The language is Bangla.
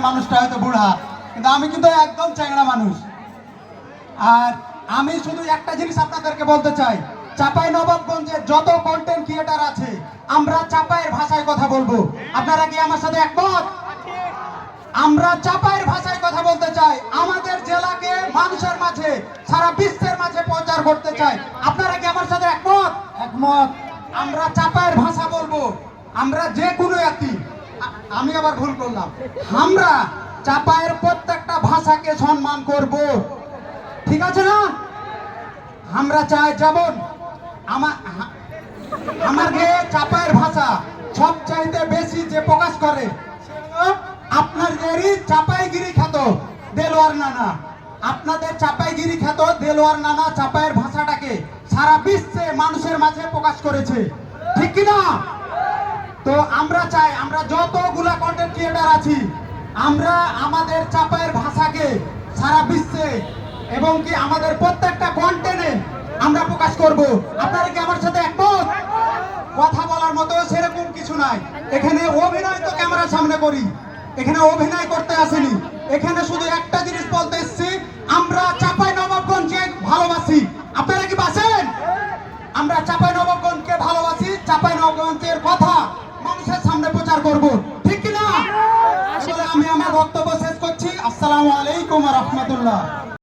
মানুষটা হয়তো বুড়া, কিন্তু আমি কিন্তু একদম চ্যাংড়া মানুষ। আর আমি শুধু একটা জিনিস আপনাদেরকে বলতে চাই, চাঁপাইনবাবগঞ্জে যত কন্টেন্ট ক্রিয়েটার আছে আমরা চাঁপাইয়ের ভাষায় কথা বলবো। আপনারা কি আমার সাথে একমত? আমরা চাঁপাইয়ের ভাষায় কথা বলতে চাই, আমাদের জেলাকে মানুষের মাঝে, সারা বিশ্বের মাঝে প্রচার করতে চাই। আপনারা কি আমার সাথে একমত? একমত। আমরা চাঁপাইয়ের ভাষা বলবো। আমরা যে কোনো জাতি, আমি আবার ভুল করলাম, আমরা চাঁপাইয়ের প্রত্যেকটা ভাষাকে সম্মান করব, ঠিক আছে না? আমরা চাই যেমন আমাদের চাঁপাইয়ের ভাষা সবচাইতে বেশি যে প্রকাশ করে আপনাদেরই চাঁপাইগিরি খ্যাত দেলোয়ার নানা। আপনাদের চাঁপাইগিরি খ্যাত দেলোয়ার নানা চাঁপাইয়ের ভাষাটাকে সারা বিশ্বে মানুষের মাঝে প্রকাশ করেছে, ঠিক কিনা? তো আমরা চাই, আমরা যতগুলা কন্টেন্ট ক্রিয়েটার আছি, আমরা আমাদের চাঁপাইয়ের ভাষাকে সারা বিশ্বে এবং কি আমাদের প্রত্যেকটা কন্টেন্টে আমরা প্রকাশ করব। আপনারা কি আমার সাথে একমত? কথা বলার মতো সেরকম কিছু নাই। এখানে অভিনয় তো ক্যামেরার সামনে করি, এখানে অভিনয় করতে আসেনি। এখানে শুধু একটা জিনিস বলতে এসেছি, আমরা চাঁপাইনবাবগঞ্জকে ভালোবাসি। আপনারা কি বাসেন? আমরা চাঁপাইনবাবগঞ্জকে ভালোবাসি, চাঁপাইনবাবগঞ্জের কথা মানুষের সামনে প্রচার করব, ঠিক কিনা? আসলে আমি আমার বক্তব্য শেষ করছি। আসসালামু আলাইকুম ওয়া রাহমাতুল্লাহ।